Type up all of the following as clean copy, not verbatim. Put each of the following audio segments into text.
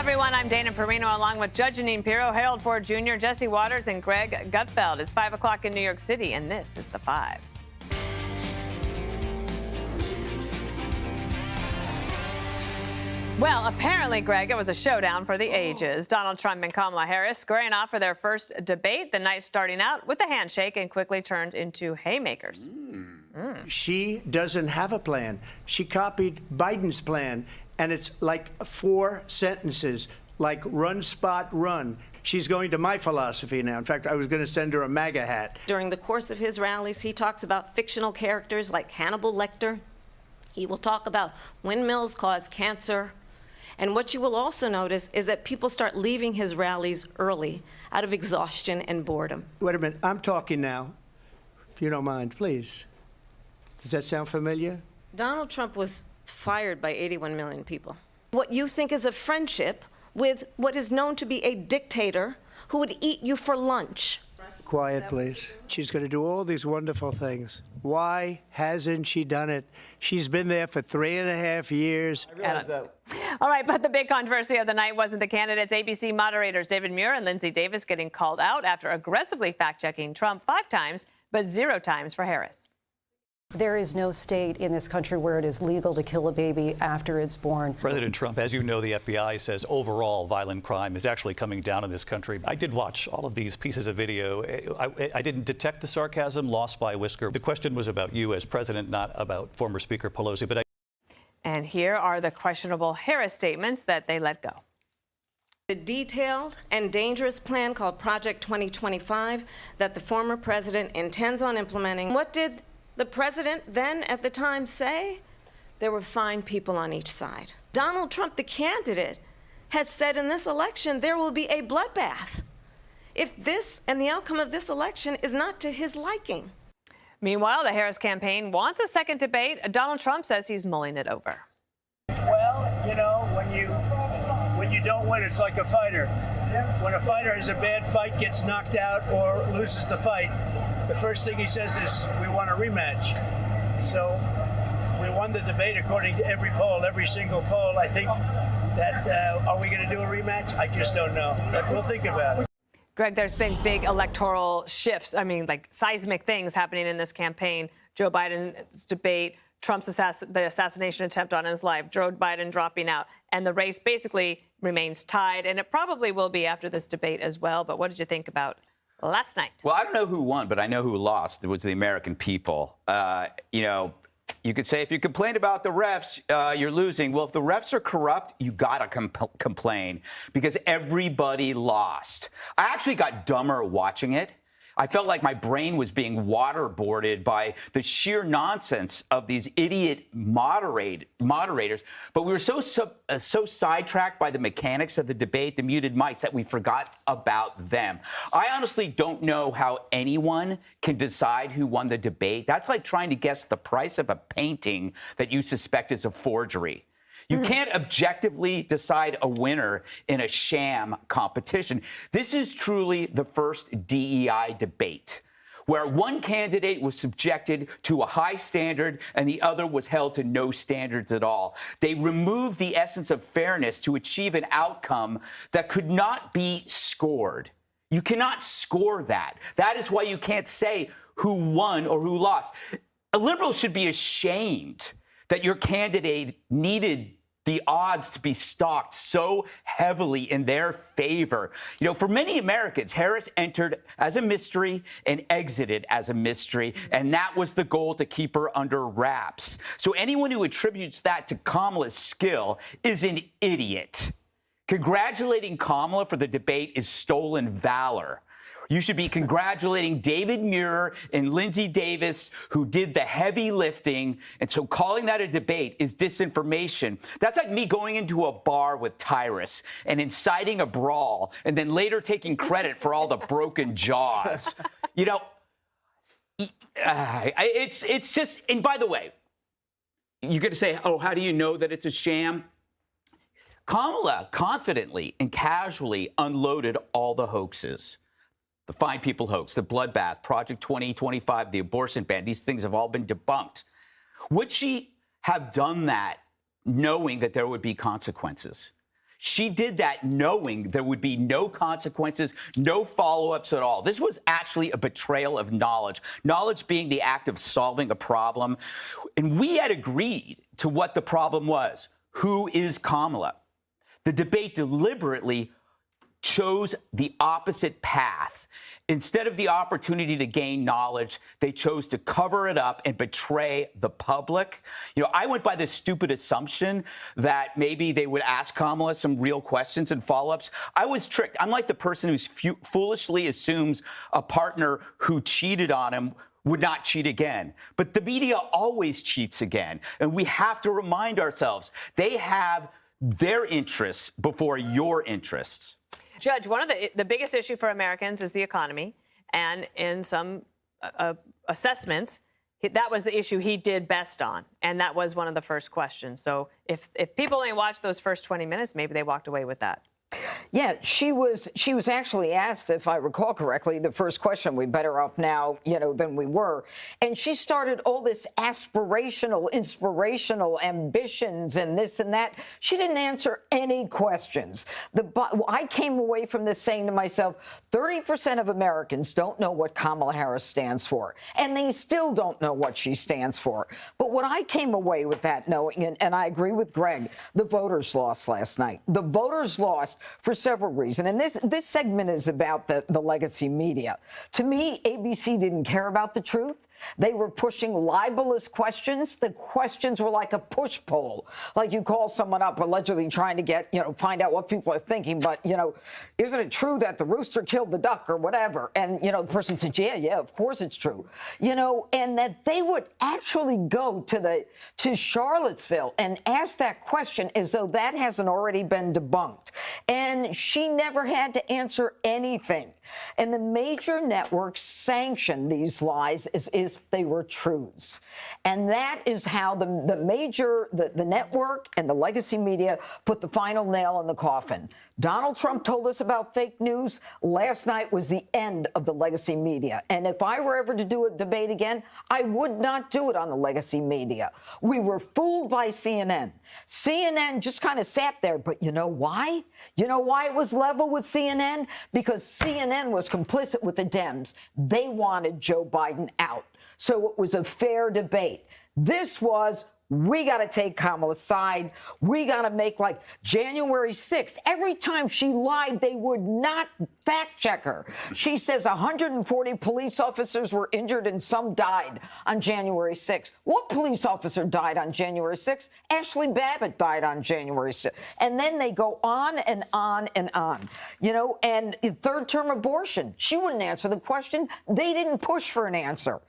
everyone. I'm Dana Perino, along with Judge Janine Pirro, Harold Ford Jr., Jesse Waters, and Greg Gutfeld. It's 5 o'clock in New York City, and this is The Five. Well, apparently, Greg, it was a showdown for the ages. Donald Trump and Kamala Harris squaring off for their first debate. The night starting out with a handshake and quickly turned into haymakers. She doesn't have a plan. She copied Biden's plan, and it's like 4 sentences, like run, spot, run. She's going to my philosophy now. In fact, I was going to send her a MAGA hat. During the course of his rallies, he talks about fictional characters like Hannibal Lecter. He will talk about windmills cause cancer. And what you will also notice is that people start leaving his rallies early out of exhaustion and boredom. Wait a minute. I'm talking now. If you don't mind, please. Does that sound familiar? Donald Trump was fired by 81 million people. What you think is a friendship with what is known to be a dictator who would eat you for lunch. Quiet, please. She's going to do all these wonderful things. Why hasn't she done it? She's been there for 3.5 years. All right, but the big controversy of the night wasn't the candidates. ABC moderators David Muir and Lindsay Davis getting called out after aggressively fact-checking Trump 5 times, but 0 times for Harris. There is no state in this country where it is legal to kill a baby after it's born. President Trump, as you know, the FBI says overall violent crime is actually coming down in this country. I did watch all of these pieces of video. I didn't detect the sarcasm, lost by a whisker. The question was about you as president, not about former Speaker Pelosi. But And here are the questionable Harris statements that they let go. The detailed and dangerous plan called Project 2025 that the former president intends on implementing. What did the president then at the time say? There were fine people on each side. Donald Trump, the candidate, has said in this election there will be a bloodbath if this and the outcome of this election is not to his liking. Meanwhile, the Harris campaign wants a second debate. Donald Trump says he's mulling it over. Well, you know, when you don't win, it's like a fighter. When a fighter has a bad fight, gets knocked out, or loses the fight, the first thing he says is, we want a rematch. So we won the debate according to every poll, every single poll. I think that, are we going to do a rematch? I just don't know. But we'll think about it. Greg, there's been big electoral shifts. I mean, like seismic things happening in this campaign. Joe Biden's debate, Trump's the assassination attempt on his life, Joe Biden dropping out, and the race basically remains tied, and it probably will be after this debate as well. But what did you think about last night? Well, I don't know who won, but I know who lost. It was the American people. You know, you could say if you complain about the refs, you're losing. Well, if the refs are corrupt, you got to complain because everybody lost. I actually got dumber watching it. I felt like my brain was being waterboarded by the sheer nonsense of these idiot moderators. But we were so sidetracked by the mechanics of the debate, the muted mics, that we forgot about them. I honestly don't know how anyone can decide who won the debate. That's like trying to guess the price of a painting that you suspect is a forgery. You can't objectively decide a winner in a sham competition. This is truly the first DEI debate, where one candidate was subjected to a high standard and the other was held to no standards at all. They removed the essence of fairness to achieve an outcome that could not be scored. You cannot score that. That is why you can't say who won or who lost. A liberal should be ashamed that your candidate needed the odds to be stocked so heavily in their favor. You know, for many Americans, Harris entered as a mystery and exited as a mystery, and that was the goal, to keep her under wraps. So anyone who attributes that to Kamala's skill is an idiot. Congratulating Kamala for the debate is stolen valor. You should be congratulating David Muir and Lindsay Davis, who did the heavy lifting. And so calling that a debate is disinformation. That's like me going into a bar with Tyrus and inciting a brawl and then later taking credit for all the broken jaws. You know, it's just, and by the way, you're going to say, oh, how do you know that it's a sham? Kamala confidently and casually unloaded all the hoaxes. The Fine People hoax, the bloodbath, Project 2025, the abortion ban, these things have all been debunked. Would she have done that knowing that there would be consequences? She did that knowing there would be no consequences, no follow-ups at all. This was actually a betrayal of knowledge, knowledge being the act of solving a problem. And we had agreed to what the problem was. Who is Kamala? The debate deliberately chose the opposite path. Instead of the opportunity to gain knowledge, they chose to cover it up and betray the public. You know, I went by this stupid assumption that maybe they would ask Kamala some real questions and follow-ups. I was tricked. I'm like the person who foolishly assumes a partner who cheated on him would not cheat again. But the media always cheats again. And we have to remind ourselves, they have their interests before your interests. Judge, one of the biggest issue for Americans is the economy, and in some assessments, that was the issue he did best on, and that was one of the first questions. So if people only watched those first 20 minutes, maybe they walked away with that. Yeah, she was actually asked, if I recall correctly, the first question, we better off now, than we were. And she started all this aspirational, inspirational ambitions and this and that. She didn't answer any questions. I came away from this saying to myself, 30% of Americans don't know what Kamala Harris stands for, and they still don't know what she stands for. But what I came away with that knowing, and I agree with Greg, the voters lost last night. The voters lost for several reasons. And this segment is about the legacy media. To me, ABC didn't care about the truth. They were pushing libelous questions. The questions were like a push poll. Like you call someone up allegedly trying to get, find out what people are thinking. But, isn't it true that the rooster killed the duck or whatever? And, the person said, yeah, of course it's true. And that they would actually go to Charlottesville and ask that question as though that hasn't already been debunked. And she never had to answer anything. And the major networks sanctioned these lies as if they were truths. And that is how the network and the legacy media put the final nail in the coffin. Donald Trump told us about fake news. Last night was the end of the legacy media. And if I were ever to do a debate again, I would not do it on the legacy media. We were fooled by CNN. CNN just kind of sat there. But you know why? You know why it was level with CNN? Because CNN was complicit with the Dems. They wanted Joe Biden out. So it was a fair debate. This was, we got to take Kamala's side. We got to make like January 6th. Every time she lied, they would not fact check her. She says 140 police officers were injured and some died on January 6th. What police officer died on January 6th? Ashley Babbitt died on January 6th. And then they go on and on and on. And third-term abortion. She wouldn't answer the question. They didn't push for an answer.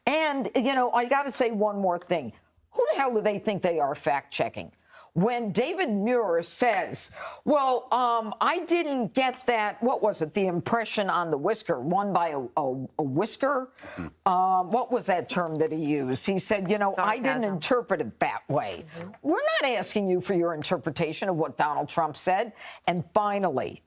And, I got to say one more thing. Who the hell do they think they are fact-checking? When David Muir says, well, I didn't get that, what was it, the impression on the whisker, won by a whisker? What was that term that he used? He said, I didn't interpret it that way. We're not asking you for your interpretation of what Donald Trump said. And finally,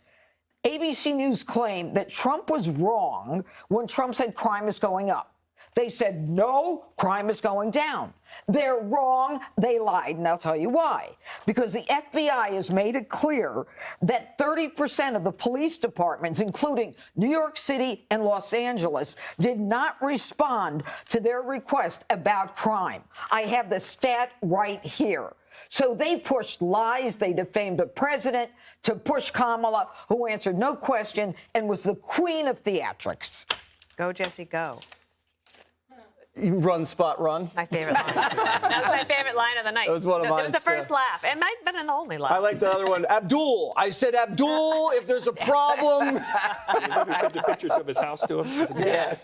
ABC News claimed that Trump was wrong when Trump said crime is going up. They said, no, crime is going down. They're wrong. They lied. And I'll tell you why. Because the FBI has made it clear that 30% of the police departments, including New York City and Los Angeles, did not respond to their request about crime. I have the stat right here. So they pushed lies. They defamed the president to push Kamala, who answered no question and was the queen of theatrics. Go, Jesse, go. Run, spot, run. My favorite line. That was my favorite line of the night. That was one of mine. It was the first laugh. It might have been the only laugh. I like the other one. Abdul. I said, Abdul, if there's a problem. We sent the pictures of his house to him. Yeah.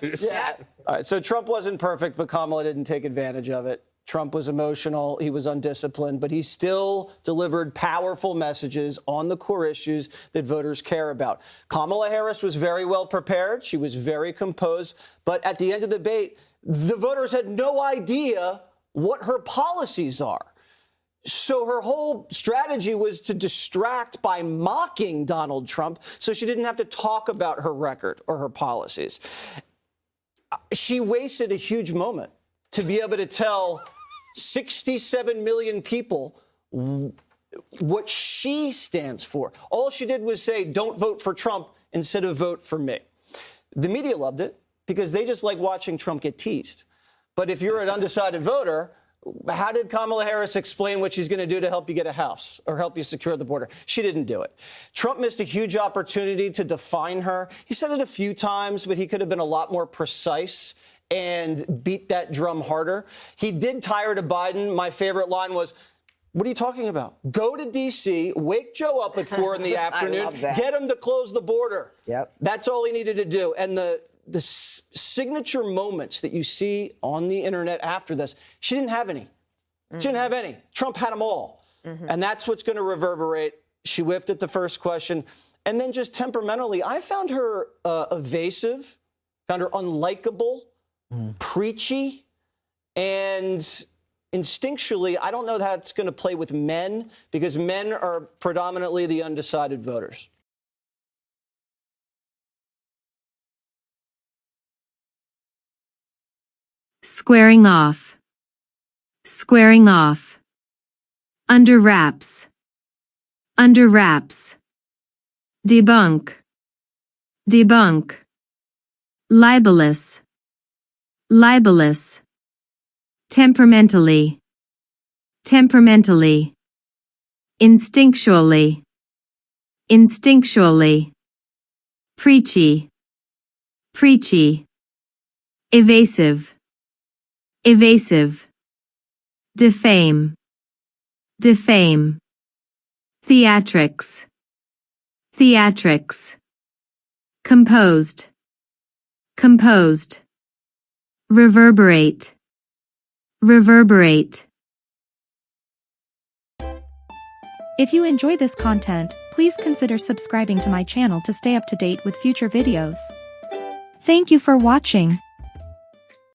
All right, so Trump wasn't perfect, but Kamala didn't take advantage of it. Trump was emotional, he was undisciplined, but he still delivered powerful messages on the core issues that voters care about. Kamala Harris was very well prepared. She was very composed. But at the end of the debate, the voters had no idea what her policies are. So her whole strategy was to distract by mocking Donald Trump so she didn't have to talk about her record or her policies. She wasted a huge moment to be able to tell 67 million people what she stands for. All she did was say, don't vote for Trump instead of vote for me. The media loved it because they just like watching Trump get teased. But if you're an undecided voter, how did Kamala Harris explain what she's going to do to help you get a house or help you secure the border? She didn't do it. Trump missed a huge opportunity to define her. He said it a few times, but he could have been a lot more precise and beat that drum harder. He did tire to Biden. My favorite line was, what are you talking about? Go to D.C., wake Joe up at 4 in the afternoon, get him to close the border. Yep. That's all he needed to do. And the signature moments that you see on the internet after this, she didn't have any. She didn't have any. Trump had them all. And that's what's going to reverberate. She whiffed at the first question. And then just temperamentally, I found her evasive, found her unlikable, preachy, and instinctually, I don't know how that's going to play with men because men are predominantly the undecided voters. Squaring off. Squaring off. Under wraps. Under wraps. Debunk. Debunk. Libelous. Libelous. Temperamentally. Temperamentally. Instinctually. Instinctually. Preachy. Preachy. Evasive. Evasive. Defame. Defame. Theatrics. Theatrics. Composed. Composed. Reverberate. Reverberate. If you enjoy this content, please consider subscribing to my channel to stay up to date with future videos. Thank you for watching.